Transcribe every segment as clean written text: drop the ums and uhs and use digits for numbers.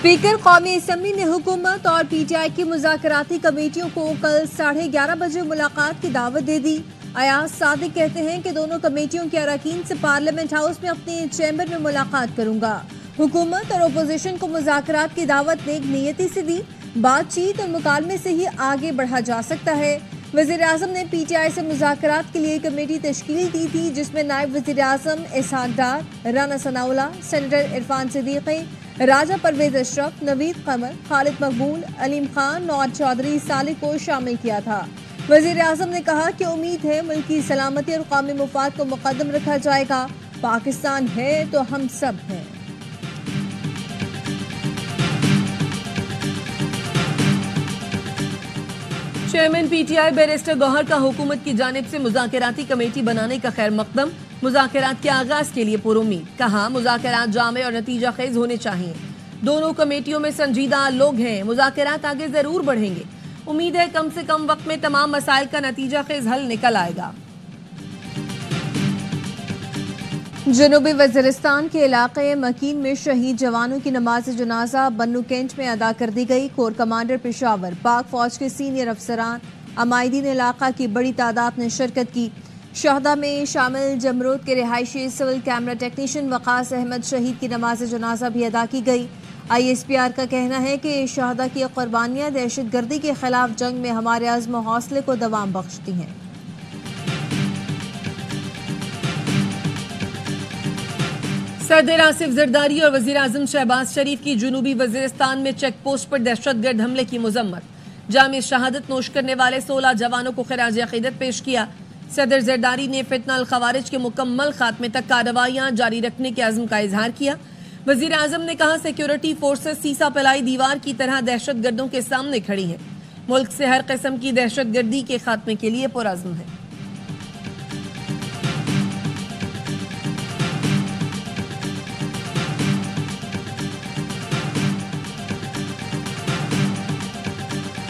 Speaker कौमी assembly ने हुकूमत और PTI की मुज़ाकराती कमेटियों को कल 11:30 बजे मुलाकात की दावत दे दी। अयाज सादिक कहते हैं कि दोनों कमेटियों के अरकान से पार्लियामेंट हाउस में अपने चैम्बर में मुलाकात करूंगा। हुकूमत और अपोजिशन को मुज़ाकरात की दावत नेक नियति से दी। बातचीत और मुकालमे से ही आगे बढ़ा जा सकता है। वज़ीर आज़म ने PTI से मुज़ाकरात के लिए कमेटी तश्कील दी थी, जिसमें नायब वज़ीर आज़म इसहाक डार, राना सनाउल्लाह, सेनेटर इरफान सिद्दीकी, राजा परवेज अशरफ, नवीद कमर, खालिद मकबूल, अलीम खान और चौधरी सालिक को शामिल किया था। वज़ीर आज़म ने कहा कि उम्मीद है मुल्क की सलामती और कौमी मुफाद को मुकद्दम रखा जाएगा। पाकिस्तान है तो हम सब हैं। चेयरमैन PTI बैरिस्टर गौहर का हुकूमत की जानिब से मुज़ाकराती कमेटी बनाने का खैर मकदम। मुज़ाकरात के आगाज के लिए पुरुमीद। कहा मुज़ाकरात जामे और नतीजा खेज होने चाहिए। दोनों कमेटियों में संजीदा लोग हैं। मुज़ाकरात आगे जरूर बढ़ेंगे। उम्मीद है कम से कम वक्त में तमाम मसाइल का नतीजा खेज हल निकल आएगा। जनूबी वज़ीरिस्तान के इलाके मकीन में शहीद जवानों की नमाज जनाजा बन्नू कैंट में अदा कर दी गई। कोर कमांडर पेशावर, पाक फौज के सीनियर अफसरान, अमायदीन इलाका की बड़ी तादाद ने शिरकत की। शहदा में शामिल जमरूद के रिहायशी civil camera technician Waqas Ahmed शहीद की नमाज जनाजा भी अदा की गई। ISPR का कहना है कि शहदा की कुर्बानियां दहशत गर्दी के खिलाफ जंग में हमारे अज़्म हौसले को दवाम बख्शती हैं। सदर आसिफ जरदारी और वज़ीर आज़म शहबाज शरीफ की जनूबी वज़ीरिस्तान में चेक पोस्ट पर दहशतगर्द हमले की मजम्मत। जामे शहादत नोश करने वाले 16 जवानों को खिराज अक़ीदत पेश किया। सदर जरदारी ने फितना अल खवारिज के मुकम्मल खात्मे तक कार्रवाइयां जारी रखने के अज़्म का इजहार किया। वज़ीर आज़म ने कहा सिक्योरिटी फोर्सेस सीसा पलाई दीवार की तरह दहशत गर्दों के सामने खड़ी हैं। मुल्क से हर किस्म की दहशत गर्दी के खात्मे के लिए पुरअज़्म है।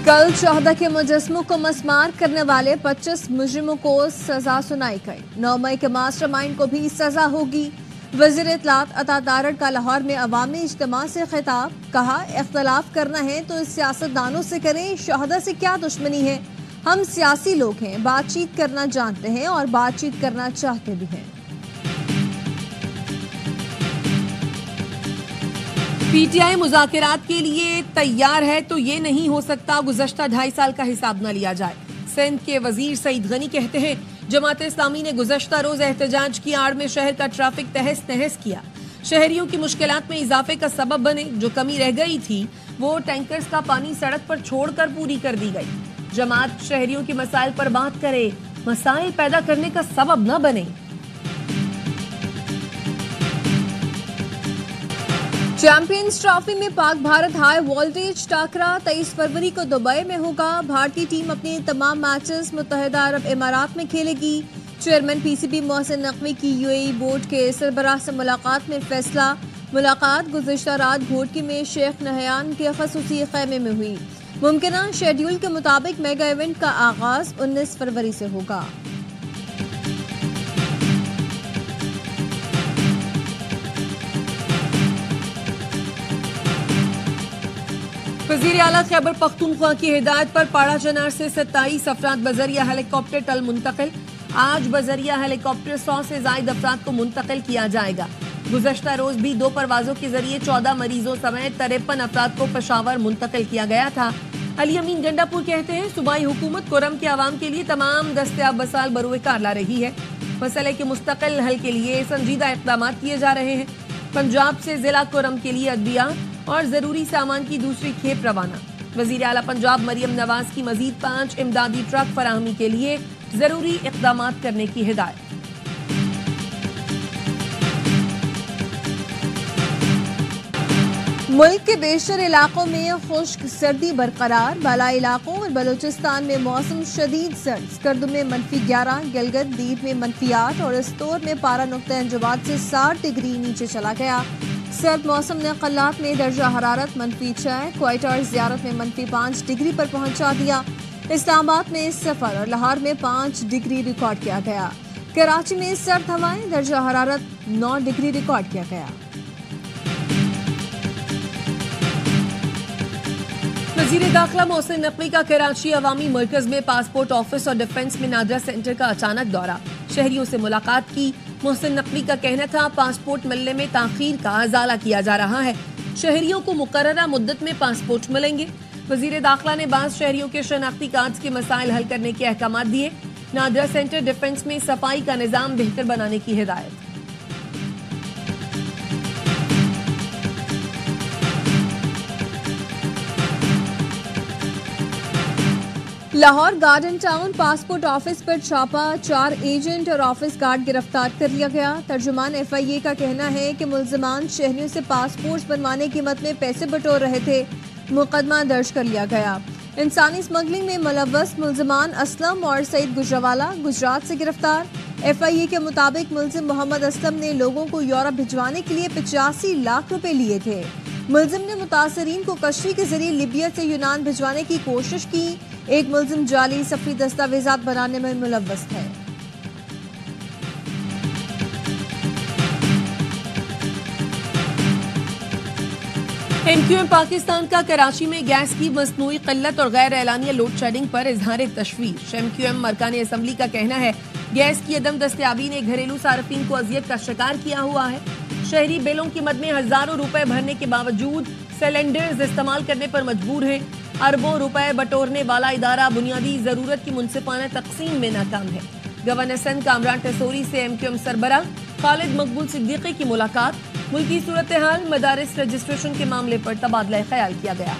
कल शहदा के मुजस्मों को मस्मार करने वाले 25 मुजरिमों को सजा सुनाई गई। 9 मई के मास्टरमाइंड को भी सजा होगी। वज़ीर इत्तलात अता तारड़ का लाहौर में अवामी इज्तिमा से खिताब। कहा इख्तलाफ करना है तो सियासतदानों से करें, शहदा से क्या दुश्मनी है। हम सियासी लोग हैं, बातचीत करना जानते हैं और बातचीत करना चाहते भी हैं। PTI मुज़ाकरात के लिए तैयार है तो ये नहीं हो सकता गुज़श्ता 2.5 साल का हिसाब न लिया जाए। सिंध के वजीर सईद गनी कहते हैं जमात इस्लामी ने गुज़श्ता रोज एहतजाज की आड़ में शहर का ट्रैफिक तहस नहस किया। शहरियों की मुश्किलात में इजाफे का सबब बने। जो कमी रह गई थी वो टैंकर्स का पानी सड़क पर छोड़कर पूरी कर दी गई। जमात शहरियों के मसाइल पर बात करे, मसाइल पैदा करने का सबब न बने। चैंपियंस ट्रॉफी में पाक भारत हाई वोल्टेज टाकरा 23 फरवरी को दुबई में होगा। भारतीय टीम अपने तमाम मैचेस मुत्तहिदा अरब इमारात में खेलेगी। चेयरमैन PCB मोहसिन नकवी की UAE बोर्ड के सरबराह से मुलाकात में फैसला। मुलाकात गुज़िश्ता रात घोटकी में शेख नहयान के ख़ुसूसी ख़ैमे में हुई। मुमकिना शेड्यूल के मुताबिक मेगा इवेंट का आगाज 19 फरवरी से होगा। वज़ीर आला खैबर पख्तूनख्वा की हिदायत पर पाड़ा चनार से 27 अफराद बजरिया हेलीकॉप्टर टल मुंतकिल। आज बजरिया हेलीकॉप्टर 100 से जायद अफराद को मुंतकिल किया जाएगा। गुज़श्ता रोज भी 2 परवाजों के जरिए 14 मरीजों समेत 53 अफराद को पेशावर मुंतकिल किया गया था। अली अमीन गंडापुर कहते हैं सूबाई हुकूमत कोरम के आवाम के लिए तमाम दस्तयाब वसाइल बरूएकार ला रही है। मसले के मुस्तकिल हल के लिए संजीदा इक़दाम किए जा रहे हैं। पंजाब से जिला कोरम के लिए अद्वियात और जरूरी सामान की दूसरी खेप रवाना। वज़ीर आला पंजाब मरियम नवाज की मजीद 5 इमदादी ट्रक फराहमी के लिए जरूरी इक़दाम करने की हिदायत। मुल्क के बेशतर इलाकों में खुश्क सर्दी बरकरार। बालाई इलाकों और बलूचिस्तान में मौसम शदीद सर्द। स्कर्दू में -11, गिलगित दीद में -8 और इस्तोर में पारा नुक्ता इंजबात से 60 डिग्री नीचे चला गया। सर्द मौसम ने कल्लात में दर्जा हरारत -6, क्वेटा और ज़ियारत में -5 डिग्री पर पहुंचा दिया। इस्लामाबाद में सफर और लाहौर में 5 डिग्री रिकॉर्ड किया गया। कराची में सर्द हवाएं, दर्जा हरारत 9 डिग्री रिकॉर्ड किया गया। وزیر داخلہ محسن نقوی کا کراچی عوامی مرکز میں پاسپورٹ آفس اور ڈیفنس میں نادرا سینٹر کا اچانک دورہ، شہریوں سے ملاقات کی۔ محسن نقوی کا کہنا تھا پاسپورٹ ملنے میں تاخیر کا ازالہ کیا جا رہا ہے، شہریوں کو مقررہ مدت میں پاسپورٹ ملیں گے۔ وزیر داخلہ نے بعض شہریوں کے شناختی کارڈز کے مسائل حل کرنے کے احکامات دیے، نادرا سینٹر ڈیفنس میں صفائی کا نظام بہتر بنانے کی ہدایت۔ Lahore Garden Town passport office پر چھاپا، 4 ایجنٹ اور آفس گارڈ گرفتار کر لیا گیا۔ ترجمان FIA کا کہنا ہے کہ ملزمان شہریوں سے پاسپورٹ بنوانے کی قیمت میں پیسے بٹور رہے تھے، مقدمہ درج کر لیا گیا۔ انسانی اسمگلنگ میں ملوث ملزمان اسلم اور سعید گجروالا گجرات سے گرفتار۔ FIA کے مطابق ملزم محمد اسلم نے لوگوں کو یورپ بھجوانے کے لیے 85 لاکھ روپے لیے تھے۔ ملزم نے متاثرین کو کشتی کے ذریعے لیبیا سے یونان بھجوانے کی کوشش کی۔ ایک ملزم جعلی سفری دستاویزات بنانے میں ملوث ہے۔ MQM پاکستان کا کراچی میں گیس کی مصنوعی قلت اور غیر اعلانیہ لوڈ شیڈنگ پر اظہار تشویش۔ MQM ارکان اسمبلی کا کہنا ہے گیس کی عدم دستیابی نے گھریلو صارفین کو اذیت کا شکار کیا ہوا ہے۔ شہری بلوں کی مد میں ہزاروں روپے بھرنے کے باوجود سلنڈرز استعمال کرنے پر مجبور ہیں۔ اربوں روپے بٹورنے والا ادارہ بنیادی ضرورت کی منصفانہ تقسیم میں ناکام ہے۔ گورنر سندھ کامران ٹیسوری سے MQM سربراہ خالد مقبول صدیقی کی ملاقات، ملکی صورتحال مدارس رجسٹریشن کے معاملے پر تبادلہ خیال کیا گیا۔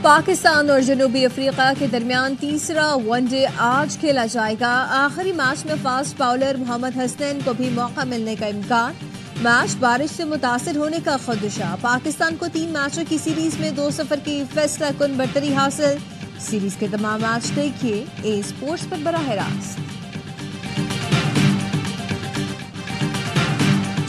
پاکستان اور جنوبی افریقہ کے درمیان تیسرا ون ڈے آج کھیلا جائے گا۔ آخری میچ میں فاسٹ باؤلر محمد حسنین کو بھی موقع ملنے کا امکان، میچ بارش سے متاثر ہونے کا خدشہ۔ پاکستان کو 3 میچوں کی سیریز میں 2-0 کی فیصلہ کن برتری حاصل۔ سیریز کے تمام میچ دیکھیے اے اسپورٹس پر براہ راست۔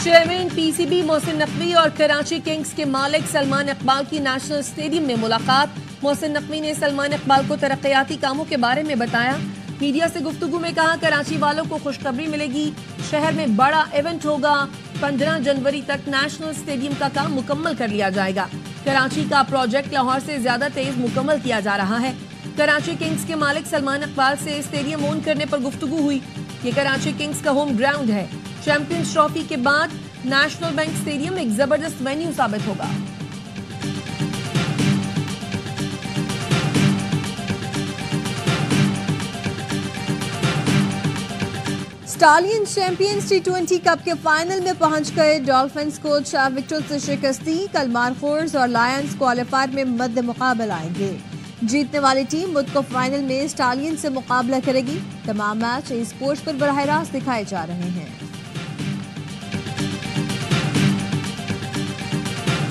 چیئرمین PCB محسن نقوی اور کراچی کنگز کے مالک سلمان اقبال کی نیشنل اسٹیڈیم میں ملاقات۔ محسن نقوی نے سلمان اقبال کو ترقیاتی کاموں کے بارے میں بتایا۔ میڈیا سے گفتگو میں کہا کراچی والوں کو خوشخبری ملے گی، شہر میں بڑا ایونٹ ہوگا، 15 جنوری تک نیشنل اسٹیڈیم کا کام مکمل کر لیا جائے گا۔ کراچی کا پروجیکٹ لاہور سے زیادہ تیز مکمل کیا جا رہا ہے۔ کراچی کنگز کے مالک سلمان اقبال سے اسٹیڈیم اون کرنے پر گفتگو ہوئی۔ یہ کراچی کنگز کا ہوم گراؤنڈ ہے۔ چیمپئنز ٹرافی کے بعد نیشنل بینک اسٹیڈیم ایک زبردست وینیو ثابت ہوگا۔ اسٹالین چیمپئنز T20 کپ کے فائنل میں پہنچ گئے۔ ڈالفنز کو 6 وکٹوں سے شکست دی۔ کل مارخورز اور لائنز کوالیفائر میں مد مقابل آئیں گے۔ جیتنے والی ٹیم مد کو فائنل میں اسٹالین سے مقابلہ کرے گی۔ تمام میچ اے اسپورٹس پر براہ راست دکھائے جا رہے ہیں۔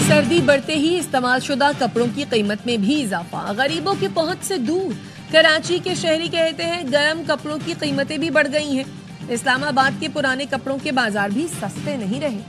سردی بڑھتے ہی استعمال شدہ کپڑوں کی قیمت میں بھی اضافہ، غریبوں کی پہنچ سے دور۔ کراچی کے شہری کہتے ہیں گرم کپڑوں کی قیمتیں بھی بڑھ گئی ہیں۔ اسلام آباد کے پرانے کپڑوں کے بازار بھی سستے نہیں رہے۔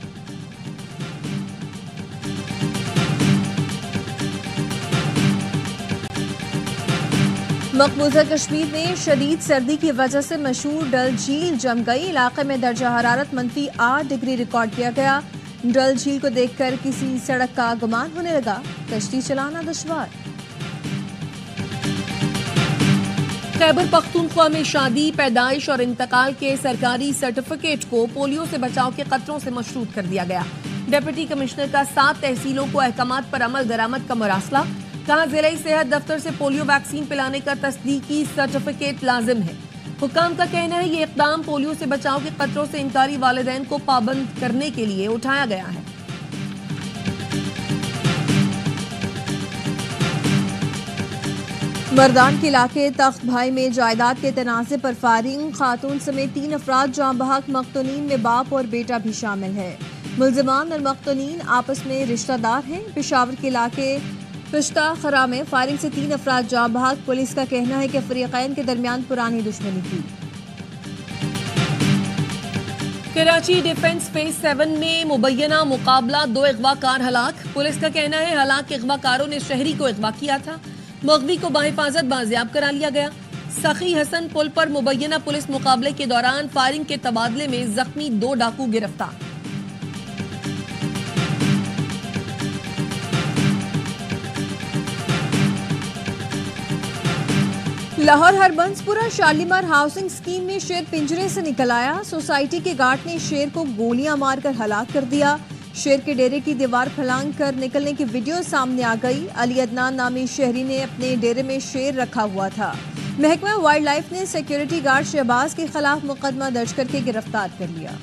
مقبوضہ کشمیر میں شدید سردی کی وجہ سے مشہور ڈل جھیل جم گئی۔ علاقے میں درجہ حرارت -8 ڈگری ریکارڈ کیا گیا۔ ڈل جھیل کو دیکھ کر کسی سڑک کا گمان ہونے لگا، کشتی چلانا دشوار۔ خیبر پختونخوا میں شادی، پیدائش اور انتقال کے سرکاری سرٹیفکیٹ کو پولیو سے بچاؤ کے خطروں سے مشروط کر دیا گیا۔ ڈپٹی کمشنر کا 7 تحصیلوں کو احکامات پر عمل درآمد کا مراسلہ، کہا ضلعی صحت دفتر سے پولیو ویکسین پلانے کا تصدیقی سرٹیفکیٹ لازم ہے۔ حکام کا کہنا ہے یہ اقدام پولیو سے بچاؤ کے خطروں سے انکاری والدین کو پابند کرنے کے لیے اٹھایا گیا ہے۔ مردان کے علاقے تخت بھائی میں جائیداد کے تنازع پر فائرنگ، خاتون سمیت 3 افراد جاں بحق، مقتولین میں باپ اور بیٹا بھی شامل ہے۔ ملزمان اور مقتولین آپس میں رشتہ دار ہیں۔ پشاور کے علاقے پشتہ خرا میں فائرنگ سے 3 افراد جاں بحق، پولیس کا کہنا ہے کہ فریقین کے درمیان پرانی دشمنی تھی۔ کراچی ڈیفنس فیز 7 میں مبینہ مقابلہ، 2 اغوا کار ہلاک، پولیس کا کہنا ہے ہلاک اغوا کاروں نے شہری کو اغوا کیا تھا، مغوی کو بحفاظت بازیاب کرا لیا گیا۔ سخی حسن پل پر مبینہ پولیس مقابلے کے دوران فائرنگ کے تبادلے میں زخمی 2 ڈاکو گرفتار۔ लाहौर हरबंसपुरा शालीमार हाउसिंग स्कीम में शेर पिंजरे से निकल आया। सोसाइटी के गार्ड ने शेर को गोलियां मारकर हलाक कर दिया। शेर के डेरे की दीवार फलांग कर निकलने की वीडियो सामने आ गई। अली अदनान नामी शहरी ने अपने डेरे में शेर रखा हुआ था। महकमा वाइल्ड लाइफ ने सिक्योरिटी गार्ड शहबाज के खिलाफ मुकदमा दर्ज करके गिरफ्तार कर लिया।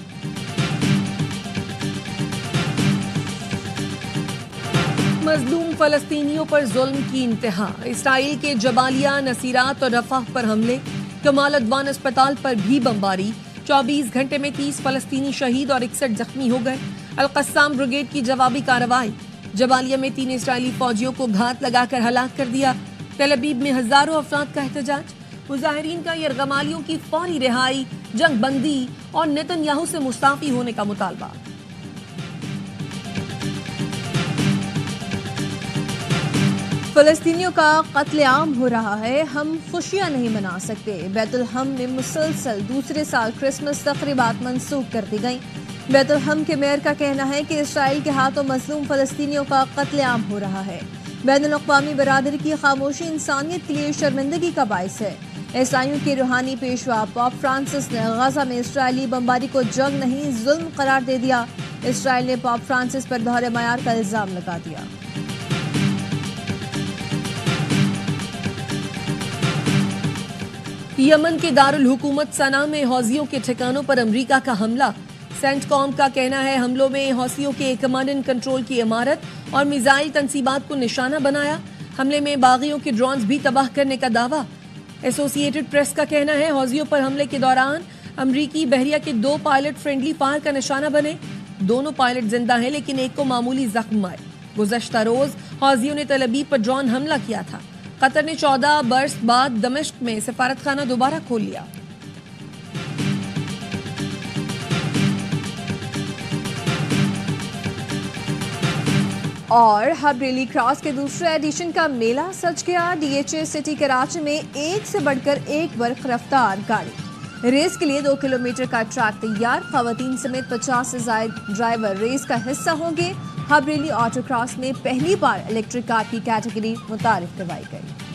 मजलूम फलस्तीनियों पर जुल्म की इंतहा। इसराइल के जबालिया, नसीरात और रफाह पर हमले। कमाल अदवान अस्पताल पर भी बमबारी। 24 घंटे में 30 फलस्तीनी शहीद और 61 जख्मी हो गए। अल-कस्साम ब्रिगेड की जवाबी कार्रवाई। जबालिया में 3 इसराइली फौजियों को घात लगाकर हलाक कर दिया। तेल अवीव में हजारों अफराद का एहतजाज। मुजाहिरीन का यरगमालियों की फौरी रिहाई, जंग बंदी और नेतन्याहू से मुस्ताफी होने का मुतालबा। फलस्तीनियों का कत्लेआम हो रहा है, हम खुशियां नहीं मना सकते। बैतुल हम में मुसलसल दूसरे साल क्रिसमस तकरीबात मंसूख कर दी गई। बैतुल हम के मेयर का कहना है कि इसराइल के हाथों मजलूम फलस्तीनियों का कत्लेआम हो रहा है। बैनुल-अक़वामी बरादरी की खामोशी इंसानियत के लिए शर्मिंदगी का बाइस है। ईसाइयों के रूहानी पेशवा पोप फ्रांसिस ने गजा में इसराइली बमबारी को जंग नहीं जुल्म करार दे दिया। इसराइल ने पोप फ्रांसिस पर दोहरे मयार का इल्जाम लगा दिया। यमन के दारुल हुकूमत सना में हौसियों के ठिकानों पर अमरीका का हमला। सेंटकॉम का कहना है हमलों में हौसियों के कमांड एंड कंट्रोल की इमारत और मिसाइल तंसीबात को निशाना बनाया। हमले में बागियों के ड्रोन्स भी तबाह करने का दावा। एसोसिएटेड प्रेस का कहना है हौसियों पर हमले के दौरान अमरीकी बहरिया के 2 पायलट फ्रेंडली फायर का निशाना बने। दोनों पायलट जिंदा हैं लेकिन एक को मामूली जख्म आए। गुज़श्ता रोज हौसियों ने तेल अवीव पर ड्रोन हमला किया था। कतर ने 14 बरस बाद दमिश्क में सफारत खाना दोबारा खोल लिया। और हबरेली क्रॉस के दूसरे एडिशन का मेला सज गया। डीएचए सिटी कराची में एक से बढ़कर एक बर्क रफ्तार गाड़ी। रेस के लिए 2 किलोमीटर का ट्रैक तैयार। खवातीन समेत 50 से ज्यादा ड्राइवर रेस का हिस्सा होंगे। हबरेली ऑटो क्रॉस में पहली बार इलेक्ट्रिक कार की कैटेगरी मुतारिफ करवाई गई।